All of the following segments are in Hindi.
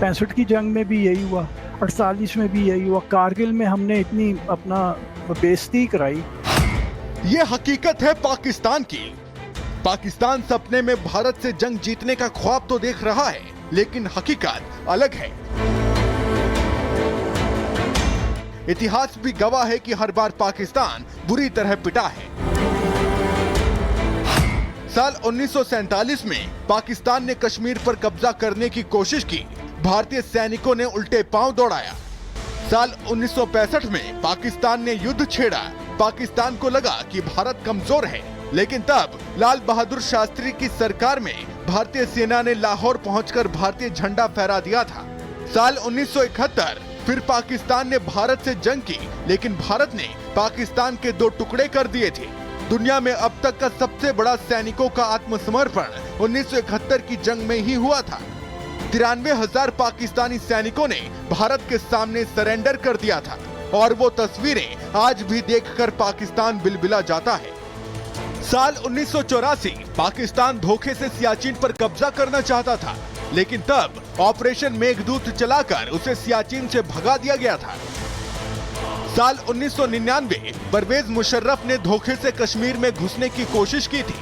65 की जंग में भी यही हुआ, 48 में भी यही हुआ, कारगिल में हमने इतनी अपना बेइज्जती कराई। ये हकीकत है पाकिस्तान की। पाकिस्तान सपने में भारत से जंग जीतने का ख्वाब तो देख रहा है, लेकिन हकीकत अलग है। इतिहास भी गवाह है कि हर बार पाकिस्तान बुरी तरह पिटा है। साल 1947 में पाकिस्तान ने कश्मीर पर कब्जा करने की कोशिश की, भारतीय सैनिकों ने उल्टे पांव दौड़ाया। साल 1965 में पाकिस्तान ने युद्ध छेड़ा, पाकिस्तान को लगा कि भारत कमजोर है, लेकिन तब लाल बहादुर शास्त्री की सरकार में भारतीय सेना ने लाहौर पहुंचकर भारतीय झंडा फहरा दिया था। साल 1971 फिर पाकिस्तान ने भारत से जंग की, लेकिन भारत ने पाकिस्तान के 2 टुकड़े कर दिए थे। दुनिया में अब तक का सबसे बड़ा सैनिकों का आत्मसमर्पण 1971 की जंग में ही हुआ था। 93,000 पाकिस्तानी सैनिकों ने भारत के सामने सरेंडर कर दिया था, और वो तस्वीरें आज भी देखकर पाकिस्तान बिलबिला जाता है। साल 1984 पाकिस्तान धोखे से सियाचिन पर कब्जा करना चाहता था, लेकिन तब ऑपरेशन मेघदूत चलाकर उसे सियाचिन से भगा दिया गया था। साल 1999 परवेज मुशर्रफ ने धोखे से कश्मीर में घुसने की कोशिश की थी,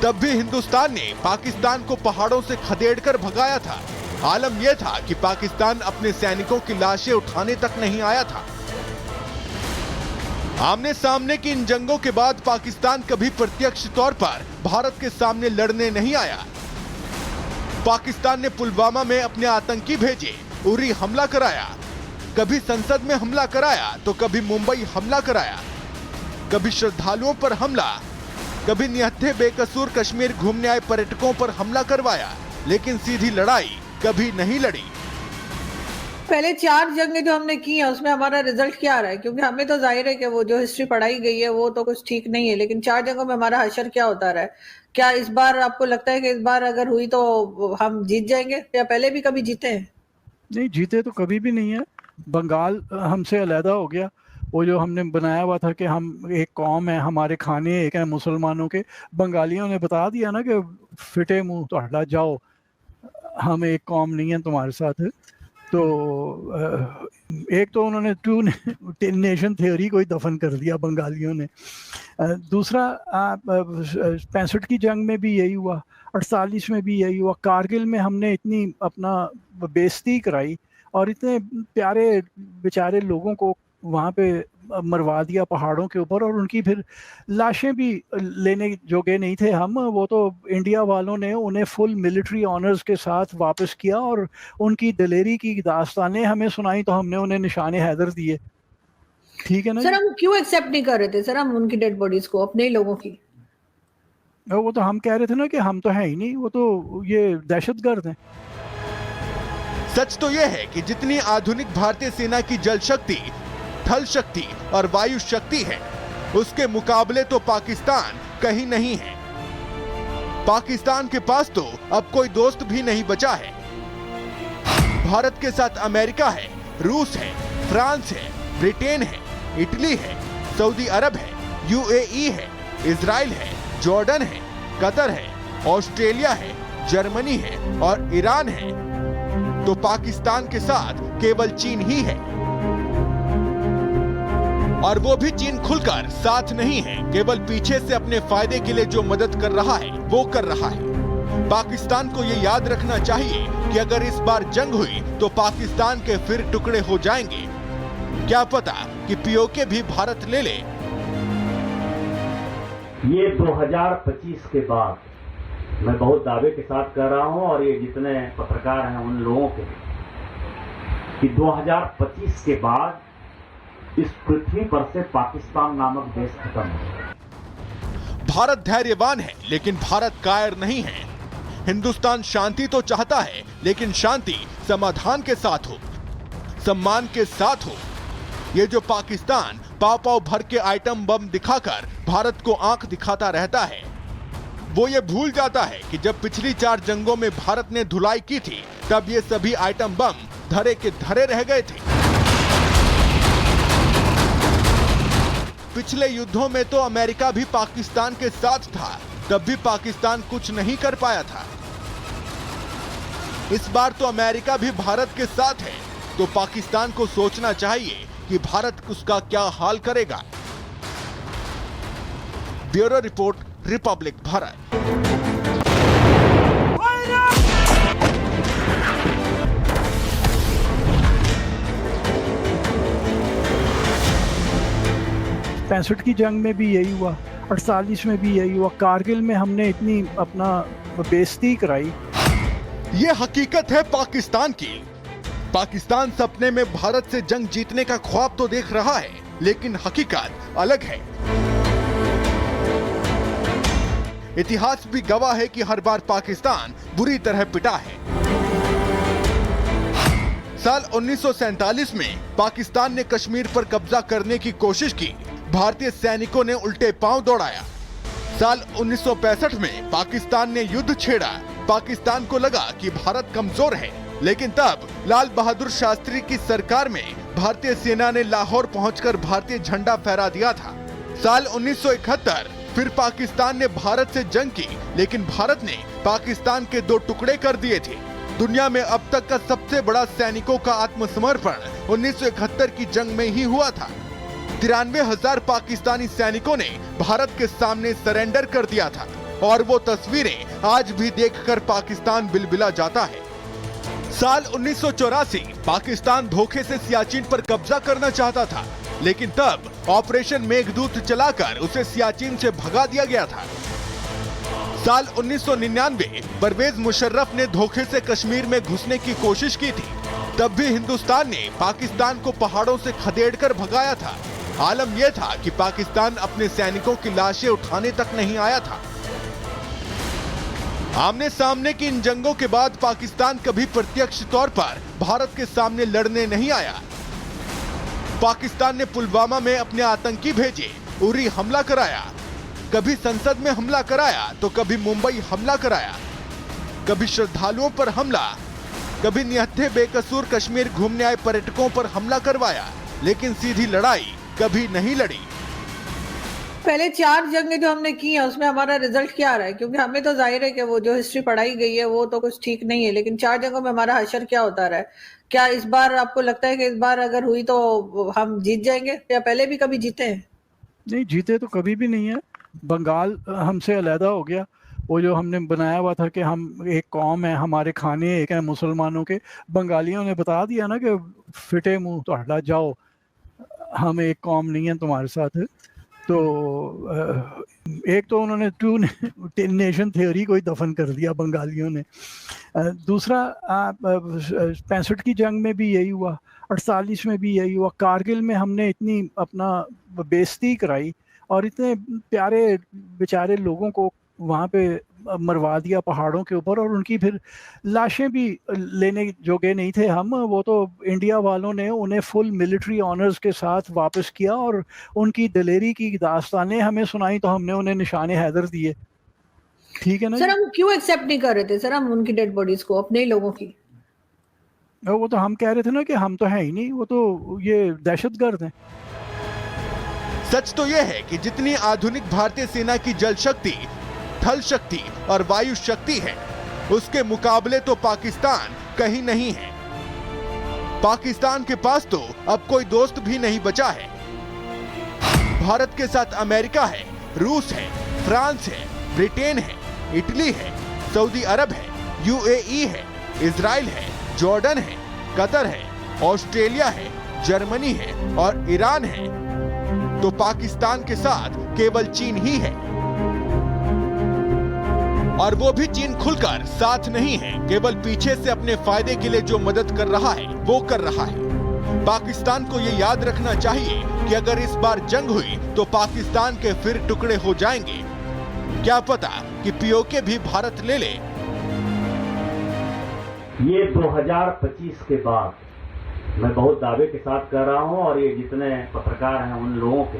तब भी हिंदुस्तान ने पाकिस्तान को पहाड़ों से खदेड़कर भगाया था। आलम यह था कि पाकिस्तान अपने सैनिकों की लाशें उठाने तक नहीं आया था। आमने सामने की इन जंगों के बाद पाकिस्तान कभी प्रत्यक्ष तौर पर भारत के सामने लड़ने नहीं आया। पाकिस्तान ने पुलवामा में अपने आतंकी भेजे, उरी हमला कराया, कभी संसद में हमला कराया तो कभी मुंबई हमला कराया, कभी श्रद्धालुओं पर हमला, कभी निहत्थे बेकसूर कश्मीर घूमने आए पर्यटकों पर हमला करवाया, लेकिन सीधी लड़ाई कभी नहीं लड़ी। पहले 4 जंगें जो हमने की हैं उसमें हमारा रिजल्ट क्या आ रहा है? क्योंकि हमें तो जाहिर है कि वो जो हिस्ट्री पढ़ाई गई है वो तो कुछ ठीक नहीं है, लेकिन 4 जंगों में हमारा हशर क्या होता रहा है? क्या इस बार आपको लगता है कि इस बार अगर हुई तो हम जीत जाएंगे, या पहले भी कभी जीते हैं? नहीं, जीते तो कभी भी नहीं है। बंगाल हमसे अलहदा हो गया। वो जो हमने बनाया हुआ था कि हम एक कौम है, हमारे खाने एक है मुसलमानों के, बंगालियों ने बता दिया ना कि फिटे मुंह तो हटा जाओ, हम एक कौम नहीं है तुम्हारे साथ। तो एक तो उन्होंने 2 नेशन थ्योरी को ही दफन कर दिया बंगालियों ने। दूसरा 65 की जंग में भी यही हुआ, 48 में भी यही हुआ, कारगिल में हमने इतनी अपना बेइज्जती कराई और इतने प्यारे बेचारे लोगों को वहाँ पे मरवा दिया पहाड़ों के ऊपर, और उनकी फिर लाशें भी लेने जोगे नहीं थे हम। वो तो इंडिया वालों ने उन्हें फुल मिलिट्री ऑनर्स के साथ वापस किया और उनकी दिलेरी की दास्तानें हमें सुनाई, तो हमने उन्हें निशाने हैदर दिए। ठीक है ना सर, हम क्यों एक्सेप्ट नहीं कर रहे थे सर हम उनकी डेड बॉडीज को, अपने ही लोगों की? वो तो हम कह रहे थे ना कि हम तो हैं ही नहीं, वो तो ये दहशतगर्द हैं। सच तो यह है कि जितनी आधुनिक भारतीय सेना की जल शक्ति, थल शक्ति और वायु शक्ति है, उसके मुकाबले तो पाकिस्तान कहीं नहीं है। पाकिस्तान के पास तो अब कोई दोस्त भी नहीं बचा है। भारत के साथ अमेरिका है, रूस है, फ्रांस है, ब्रिटेन है, इटली है, सऊदी अरब है, यूएई है, इजराइल है, जॉर्डन है, कतर है, ऑस्ट्रेलिया है, जर्मनी है और ईरान है। तो पाकिस्तान के साथ केवल चीन ही है, और वो भी चीन खुलकर साथ नहीं है, केवल पीछे से अपने फायदे के लिए जो मदद कर रहा है वो कर रहा है। पाकिस्तान को ये याद रखना चाहिए कि अगर इस बार जंग हुई तो पाकिस्तान के फिर टुकड़े हो जाएंगे। क्या पता कि पीओके भी भारत ले ले। ये 2025 के बाद मैं बहुत दावे के साथ कह रहा हूं, और ये जितने पत्रकार हैं उन लोगों के, कि 2025 के बाद इस पृथ्वी पर से पाकिस्तान नामक देश खत्म हो। भारत धैर्यवान है, लेकिन भारत कायर नहीं है। हिंदुस्तान शांति तो चाहता है, लेकिन शांति समाधान के साथ हो, सम्मान के साथ हो। ये जो पाकिस्तान पाव पाव भर के आइटम बम दिखाकर भारत को आंख दिखाता रहता है, वो ये भूल जाता है कि जब पिछली 4 जंगों में भारत ने धुलाई की थी, तब ये सभी आइटम बम धरे के धरे रह गए थे। पिछले युद्धों में तो अमेरिका भी पाकिस्तान के साथ था, तब भी पाकिस्तान कुछ नहीं कर पाया था। इस बार तो अमेरिका भी भारत के साथ है, तो पाकिस्तान को सोचना चाहिए कि भारत उसका क्या हाल करेगा। Bureau report, Republic Bharat. पैंसठ की जंग में भी यही हुआ, 48 में भी यही हुआ, कारगिल में हमने इतनी अपना बेइज्जती कराई। ये हकीकत है पाकिस्तान की। पाकिस्तान सपने में भारत से जंग जीतने का ख्वाब तो देख रहा है, लेकिन हकीकत अलग है। इतिहास भी गवाह है कि हर बार पाकिस्तान बुरी तरह पिटा है। साल 1947 में पाकिस्तान ने कश्मीर पर कब्जा करने की कोशिश की, भारतीय सैनिकों ने उल्टे पांव दौड़ाया। साल 1965 में पाकिस्तान ने युद्ध छेड़ा, पाकिस्तान को लगा कि भारत कमजोर है, लेकिन तब लाल बहादुर शास्त्री की सरकार में भारतीय सेना ने लाहौर पहुंचकर भारतीय झंडा फहरा दिया था। साल 1971 फिर पाकिस्तान ने भारत से जंग की, लेकिन भारत ने पाकिस्तान के 2 टुकड़े कर दिए थे। दुनिया में अब तक का सबसे बड़ा सैनिकों का आत्मसमर्पण 1971 की जंग में ही हुआ था। 93,000 पाकिस्तानी सैनिकों ने भारत के सामने सरेंडर कर दिया था, और वो तस्वीरें आज भी देखकर पाकिस्तान बिलबिला जाता है। साल 1984 पाकिस्तान धोखे से सियाचिन पर कब्जा करना चाहता था, लेकिन तब ऑपरेशन मेघदूत चलाकर उसे सियाचिन से भगा दिया गया था। साल 1999 परवेज मुशर्रफ ने धोखे से कश्मीर में घुसने की कोशिश की थी, तब भी हिंदुस्तान ने पाकिस्तान को पहाड़ों से खदेड़कर भगाया था। आलम यह था कि पाकिस्तान अपने सैनिकों की लाशें उठाने तक नहीं आया था। आमने सामने की इन जंगों के बाद पाकिस्तान कभी प्रत्यक्ष तौर पर भारत के सामने लड़ने नहीं आया। पाकिस्तान ने पुलवामा में अपने आतंकी भेजे, उरी हमला कराया, कभी संसद में हमला कराया तो कभी मुंबई हमला कराया, कभी श्रद्धालुओं पर हमला, कभी निहत्थे बेकसूर कश्मीर घूमने आए पर्यटकों पर हमला करवाया, लेकिन सीधी लड़ाई कभी नहीं लड़ी। पहले 4 जंगें जो हमने की हैं उसमें हमारा रिजल्ट क्या आ रहा है, क्योंकि हमें तो जाहिर है कि वो जो हिस्ट्री पढ़ाई गई है वो तो कुछ ठीक नहीं है, लेकिन 4 जंगों में हमारा हशर क्या होता रहा है। क्या इस बार आपको लगता है कि इस बार अगर हुई तो हम जीत जाएंगे, या पहले भी कभी जीते हैं? नहीं, जीते तो कभी भी नहीं है। बंगाल हमसे अलहदा हो गया। वो जो हमने बनाया हुआ था कि हम एक कौम है, हमारे खाने एक है मुसलमानों के, बंगालियों ने बता दिया ना कि फिटे मुंह तो हटा जाओ, हम एक कौम नहीं है तुम्हारे साथ। तो एक तो उन्होंने 2 नेशन थ्योरी को ही दफन कर दिया बंगालियों ने। दूसरा 65 की जंग में भी यही हुआ, 48 में भी यही हुआ, कारगिल में हमने इतनी अपना बेइज्जती कराई और इतने प्यारे बेचारे लोगों को वहाँ पे मरवा दिया पहाड़ों के ऊपर, और उनकी फिर लाशें भी लेने जोगे नहीं थे हम। वो तो इंडिया वालों ने उन्हें फुल मिलिट्री ऑनर्स के साथ वापस किया और उनकी दलेरी की दास्तानें हमें सुनाई, तो हमने उन्हें निशाने हैदर दिए। ठीक है ना सर, हम क्यों एक्सेप्ट नहीं कर रहे थे सर हम उनकी डेड बॉडीज को, अपने ही लोगों की? वो तो हम कह रहे थे ना कि हम तो हैं ही नहीं, वो तो ये दहशतगर्द हैं। सच तो यह है कि जितनी आधुनिक भारतीय सेना की जल शक्ति, थल शक्ति और वायु शक्ति है, उसके मुकाबले तो पाकिस्तान कहीं नहीं है। पाकिस्तान के पास तो अब कोई दोस्त भी नहीं बचा है। भारत के साथ अमेरिका है, रूस है, फ्रांस है, ब्रिटेन है, इटली है, सऊदी अरब है, यूएई है, इजराइल है, जॉर्डन है, कतर है, ऑस्ट्रेलिया है, जर्मनी है और ईरान है। तो पाकिस्तान के साथ केवल चीन ही है, और वो भी चीन खुलकर साथ नहीं है, केवल पीछे से अपने फायदे के लिए जो मदद कर रहा है वो कर रहा है। पाकिस्तान को ये याद रखना चाहिए कि अगर इस बार जंग हुई तो पाकिस्तान के फिर टुकड़े हो जाएंगे। क्या पता कि पीओके भी भारत ले ले। ये 2025 के बाद मैं बहुत दावे के साथ कह रहा हूं, और ये जितने पत्रकार हैं उन लोगों के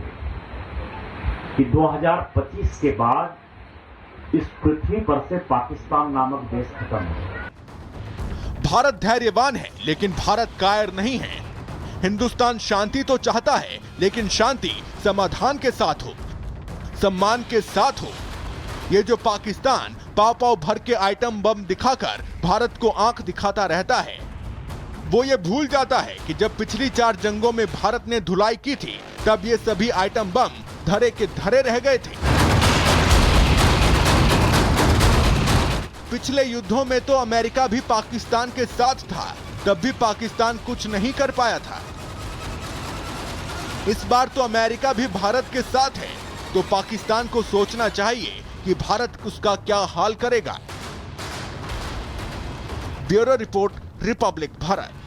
कि 2025 के बाद इस पृथ्वी पर से पाकिस्तान नामक देश खत्म हो। भारत धैर्यवान है, लेकिन भारत कायर नहीं है। हिंदुस्तान शांति तो चाहता है, लेकिन शांति समाधान के साथ हो, सम्मान के साथ हो, ये जो पाकिस्तान पाव पाव भर के आइटम बम दिखाकर भारत को आंख दिखाता रहता है, वो ये भूल जाता है कि जब पिछली 4 जंगों में भारत ने धुलाई की थी तब ये सभी आइटम बम धरे के धरे रह गए थे। पिछले युद्धों में तो अमेरिका भी पाकिस्तान के साथ था, तब भी पाकिस्तान कुछ नहीं कर पाया था। इस बार तो अमेरिका भी भारत के साथ है, तो पाकिस्तान को सोचना चाहिए कि भारत उसका क्या हाल करेगा। Bureau report, Republic Bharat.